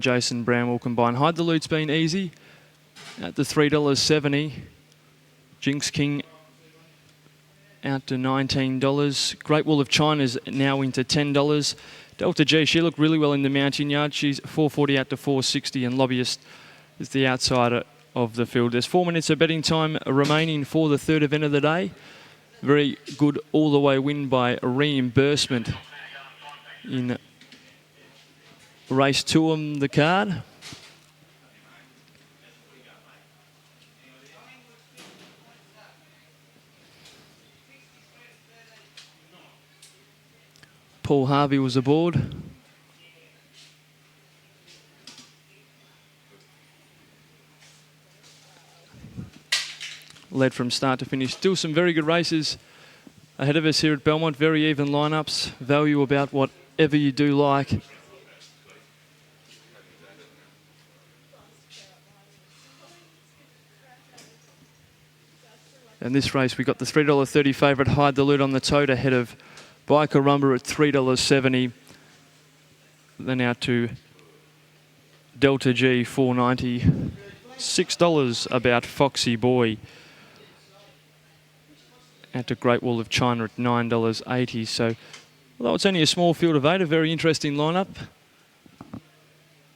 Jason Brown will combine. Hide the Loot's been easy at the $3.70. Jinx King out to $19. Great Wall of China's now into $10. Delta G, she looked really well in the mountain yard. She's $4.40 out to $4.60, and Lobbyist is the outsider of the field. There's 4 minutes of betting time remaining for the third event of the day. Very good all-the-way win by Reimbursement in race 2 on the card. Paul Harvey was aboard. Led from start to finish. Still some very good races ahead of us here at Belmont. Very even lineups. Value about whatever you do like. In this race, we got the $3.30 favourite Hide the Loot on the tote ahead of Biker Rumba at $3.70. Then out to Delta G, $4.90. $6 about Foxy Boy. Out to Great Wall of China at $9.80. So, although it's only a small field of 8, a very interesting lineup.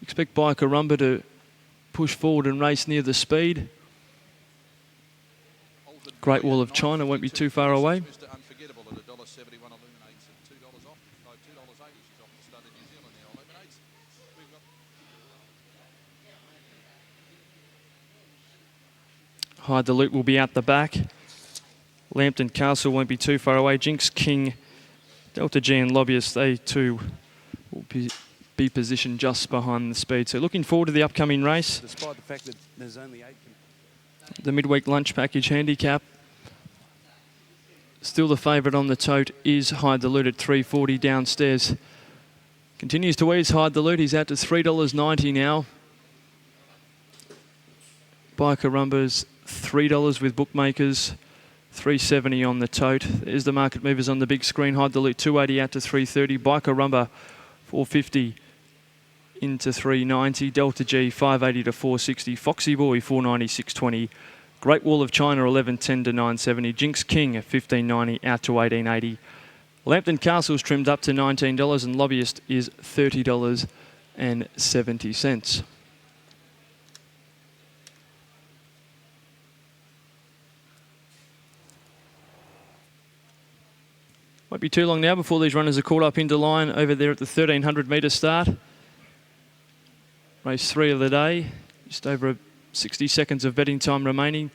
Expect Biker Rumba to push forward and race near the speed. Great Wall of China won't be too far away. Hide the Loot will be out the back. Lambton Castle won't be too far away. Jinx King, Delta G and Lobbyist, they too will be positioned just behind the speed. So looking forward to the upcoming race. Despite the fact that there's only 8. The midweek lunch package handicap. Still the favourite on the tote is Hide the Loot at $3.40 downstairs. Continues to ease Hide the Loot. He's out to $3.90 now. Biker Rumba's $3 with bookmakers. $3.70 on the tote. There's the market movers on the big screen. Hide the Loot $2.80 out to $3.30. Biker Rumba $4.50 into $3.90. Delta G $5.80 to $4.60. Foxy Boy $4.90 $6.20. Great Wall of China $11.10 to $9.70. Jinx King at $15.90 out to $18.80. Lambton Castle's trimmed up to $19 and Lobbyist is $30.70. Won't be too long now before these runners are caught up into line over there at the 1,300 metre start. Race 3 of the day. Just over 60 seconds of betting time remaining.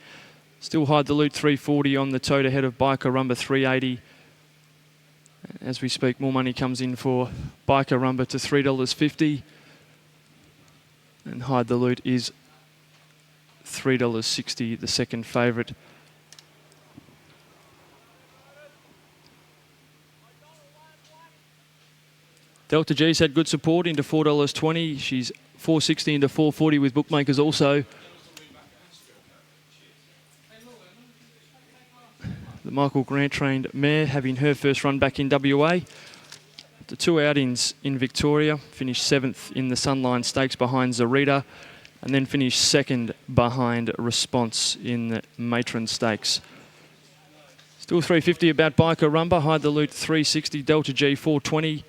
Still Hide the Loot $3.40 on the tote ahead of Biker Rumba $3.80. As we speak, more money comes in for Biker Rumba to $3.50. And Hide the Loot is $3.60, the second favourite. Delta G's had good support into $4.20. She's $4.60 into $4.40 with bookmakers also. The Michael Grant trained mare having her first run back in WA. The 2 outings in Victoria, finished 7th in the Sunline Stakes behind Zarita, and then finished 2nd behind Response in the Matron Stakes. Still $3.50 about Biker Rumba. Hide the Loot $3.60. Delta G $4.20.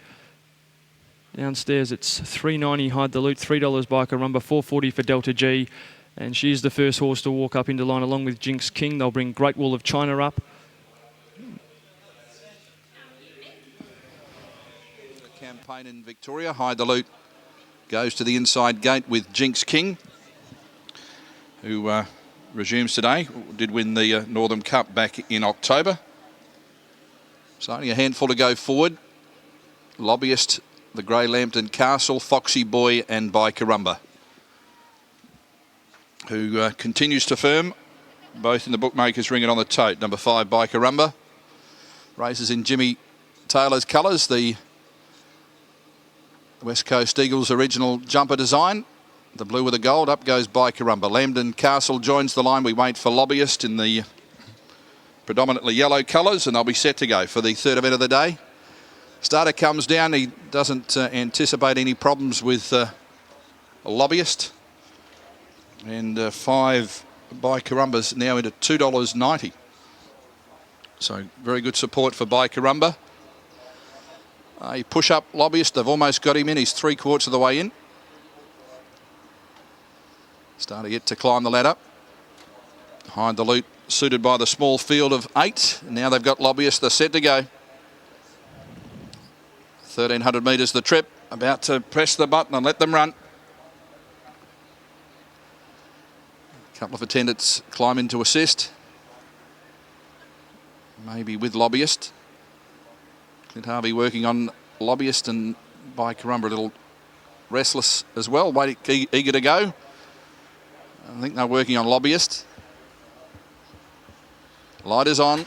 Downstairs it's $3.90 Hide the Loot, $3 Biker Rumba, $4.40 for Delta G. And she's the first horse to walk up into line along with Jinx King. They'll bring Great Wall of China up. Campaign in Victoria. Hide the Loot goes to the inside gate with Jinx King, who resumes today. Did win the Northern Cup back in October. So only a handful to go forward. Lobbyist, the Grey Lambton Castle, Foxy Boy and Biker Rumba, who continues to firm, both in the bookmakers ring and on the tote. Number 5, Biker Rumba. Races in Jimmy Taylor's colours, the West Coast Eagles original jumper design. The blue with the gold. Up goes Biker Rumba. Lambton Castle joins the line. We wait for Lobbyist in the predominantly yellow colours, and they'll be set to go for the third event of the day. Starter comes down. He doesn't anticipate any problems with Lobbyist. And 5 by Carumba's now into $2.90. So very good support for by Carumba. A push-up Lobbyist, they've almost got him in. He's 3/4 of the way in. Starting yet to climb the ladder. Behind the loot, suited by the small field of 8. And now they've got Lobbyist, they're set to go. 1,300 metres the trip. About to press the button and let them run. A couple of attendants climb in to assist. Maybe with Lobbyist. Clint Harvey working on Lobbyist, and by Carumba a little restless as well, eager to go. I think they're working on Lobbyist. Light is on.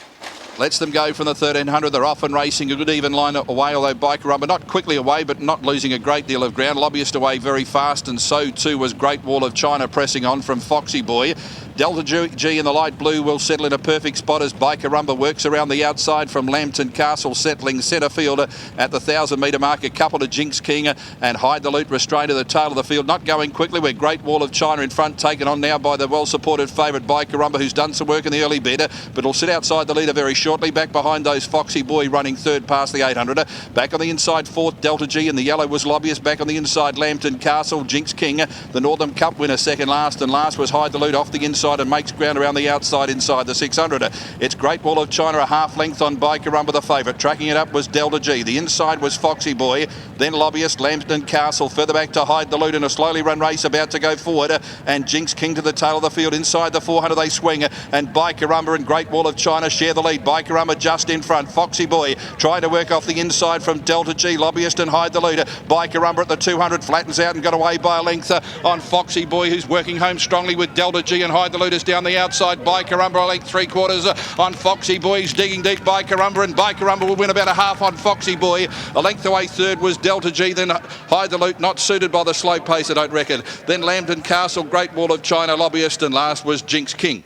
Lets them go from the 1,300. They're off and racing a good even line away, although by Carumba not quickly away, but not losing a great deal of ground. Lobbyist away very fast, and so too was Great Wall of China pressing on from Foxy Boy. Delta G in the light blue will settle in a perfect spot as by Carumba works around the outside from Lambton Castle, settling centre field at the 1,000-metre mark. A couple to Jinx King and Hide the Loot restrained to the tail of the field. Not going quickly. We're Great Wall of China in front, taken on now by the well-supported favourite by Carumba, who's done some work in the early bid, but will sit outside the leader very shortly. Back behind those, Foxy Boy running third past the 800. Back on the inside, fourth, Delta G, and the yellow was Lobbyist. Back on the inside, Lambton Castle, Jinx King, the Northern Cup winner, second last, and last was Hide the Loot off the inside and makes ground around the outside inside the 600. It's Great Wall of China, a half length on by Carumba, the favourite. Tracking it up was Delta G. The inside was Foxy Boy, then Lobbyist, Lambton Castle, further back to Hide the Loot in a slowly run race about to go forward, and Jinx King to the tail of the field. Inside the 400 they swing, and by Carumba and Great Wall of China share the lead. By Carumba just in front. Foxy Boy trying to work off the inside from Delta G. Lobbyist and Hide the Leader. By Carumba at the 200 flattens out and got away by a length on Foxy Boy, who's working home strongly with Delta G, and Hide the Leader's down the outside. By Carumba a length 3/4 on Foxy Boy. He's digging deep by Carumba, and by Carumba will win about a half on Foxy Boy. A length away third was Delta G, then Hide the Loot, not suited by the slow pace, I don't reckon. Then Lambton Castle, Great Wall of China, Lobbyist, and last was Jinx King.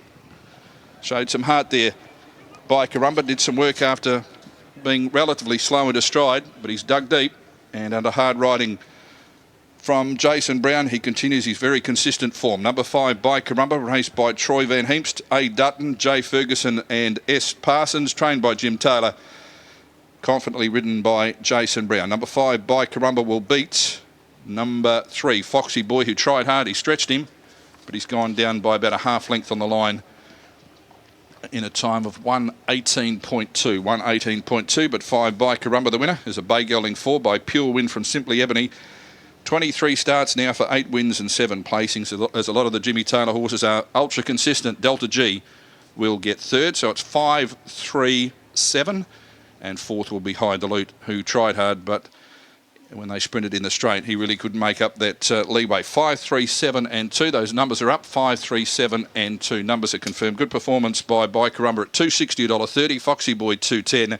Showed some heart there. By Carumba did some work after being relatively slow into stride, but he's dug deep, and under hard riding from Jason Brown, he continues his very consistent form. Number 5, by Carumba, raced by Troy Van Heemst, A. Dutton, J. Ferguson and S. Parsons, trained by Jim Taylor, confidently ridden by Jason Brown. Number 5, by Carumba, will beat number 3, Foxy Boy, who tried hard. He stretched him, but he's gone down by about a half length on the line in a time of 1:18.2, but 5 by Carumba the winner. There's a bay gelding 4 by Pure Win from Simply Ebony. 23 starts now for 8 wins and 7 placings, as a lot of the Jimmy Taylor horses are ultra consistent. Delta G will get third, so it's 5, 3, 7, and fourth will be Hide the Loot, who tried hard, but when they sprinted in the straight, he really couldn't make up that leeway. 5, 3, 7 and 2. Those numbers are up. 5, 3, 7 and 2. Numbers are confirmed. Good performance by Carumba at $2.60, $1.30. Foxy Boy $2.10.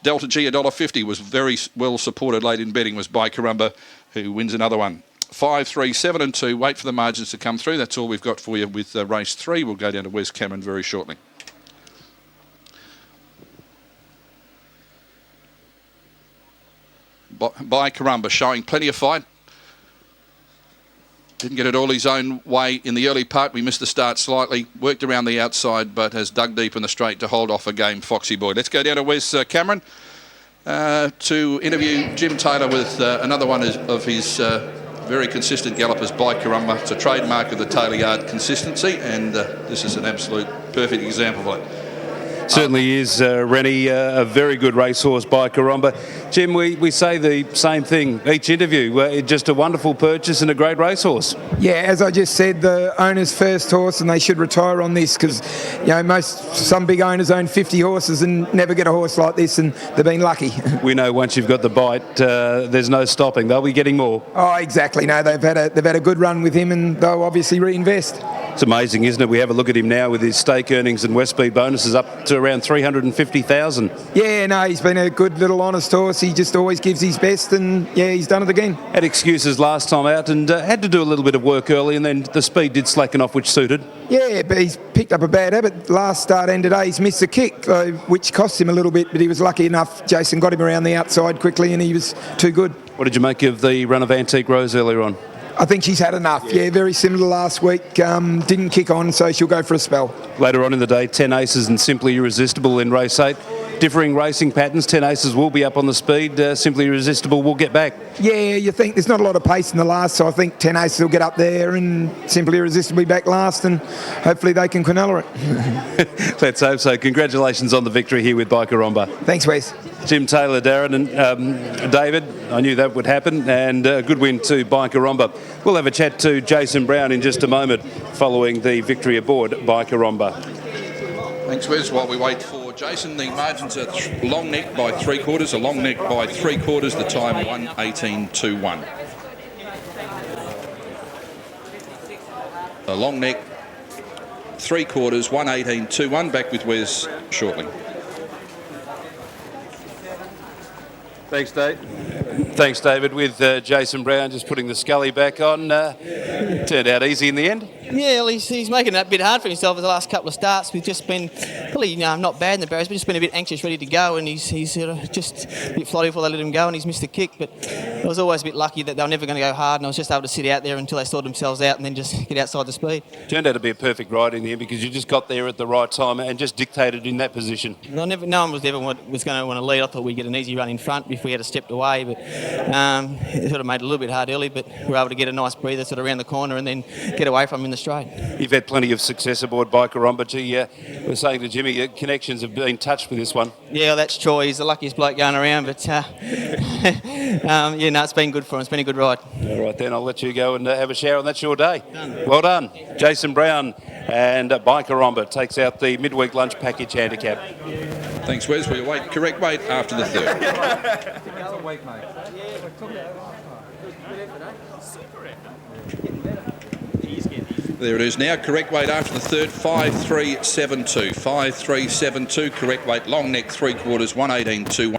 Delta G $1.50 was very well supported late in betting, was by Carumba, who wins another one. 5, 3, 7 and 2. Wait for the margins to come through. That's all we've got for you with race 3. We'll go down to Wes Cameron very shortly. By Carumba showing plenty of fight. Didn't get it all his own way in the early part. We missed the start slightly. Worked around the outside, but has dug deep in the straight to hold off a game, Foxy Boy. Let's go down to Wes Cameron to interview Jim Taylor with another one of his very consistent gallopers, by Carumba. It's a trademark of the Taylor Yard, consistency, and this is an absolute perfect example of it. Certainly is, Rennie, a very good racehorse by Carumba. Jim, we say the same thing each interview. Just a wonderful purchase and a great racehorse. Yeah, as I just said, the owner's first horse, and they should retire on this because, you know, some big owners own 50 horses and never get a horse like this, and they've been lucky. We know once you've got the bite, there's no stopping. They'll be getting more. Oh, exactly. No, they've had a good run with him, and they'll obviously reinvest. It's amazing, isn't it? We have a look at him now with his stake earnings and West Speed bonuses up to around 350,000. Yeah, no, he's been a good little honest horse. He just always gives his best, and yeah, he's done it again. Had excuses last time out and had to do a little bit of work early, and then the speed did slacken off, which suited. Yeah, but he's picked up a bad habit. Last start end today, he's missed a kick, which cost him a little bit, but he was lucky enough. Jason got him around the outside quickly, and he was too good. What did you make of the run of Antique Rose earlier on? I think she's had enough. Yeah, very similar to last week. Didn't kick on, so she'll go for a spell. Later on in the day, 10 Aces and Simply Irresistible in race 8. Differing racing patterns. 10 Aces will be up on the speed. Simply Irresistible will get back. Yeah, you think there's not a lot of pace in the last, so I think 10 Aces will get up there and Simply Irresistible be back last, and hopefully they can quinella it. Let's hope so. Congratulations on the victory here with Bikaromba. Thanks, Wes. Jim Taylor, Darren and David, I knew that would happen, and a good win to Bikaromba. We'll have a chat to Jason Brown in just a moment following the victory aboard Bikaromba. Thanks, Wes. While we wait for Jason, the margins are long neck by 3/4, a long neck by 3/4, the time 1:18.21. A long neck, 3/4, 1:18.21. Back with Wes shortly. Thanks, Dave. Thanks, David. With Jason Brown just putting the Scully back on. Turned out easy in the end. Yeah, well, he's making it a bit hard for himself the last couple of starts. We've just been probably not bad in the barriers, but just been a bit anxious, ready to go, and he's sort of just a bit flotty before they let him go, and he's missed the kick. But I was always a bit lucky that they were never going to go hard, and I was just able to sit out there until they sorted themselves out and then just get outside the speed. Turned out to be a perfect ride in the end because you just got there at the right time and just dictated in that position. No one was ever going to want to lead. I thought we'd get an easy run in front if we had stepped away, but it sort of made it a little bit hard early, but we were able to get a nice breather sort of around the corner and then get away from him in the straight. You've had plenty of success aboard Bikaromba. We're saying to Jimmy, your connections have been touched with this one. Yeah, that's true. He's the luckiest bloke going around, but it's been good for him. It's been a good ride. All right, then I'll let you go and have a shower, and that's your day. Done. Well done. Jason Brown and Bikaromba takes out the midweek lunch package handicap. Thanks, Wes. We await correct weight after the third. There it is now. Correct weight after the third, 5.372. 5.372. Correct weight, long neck, 3/4, 1:18.21.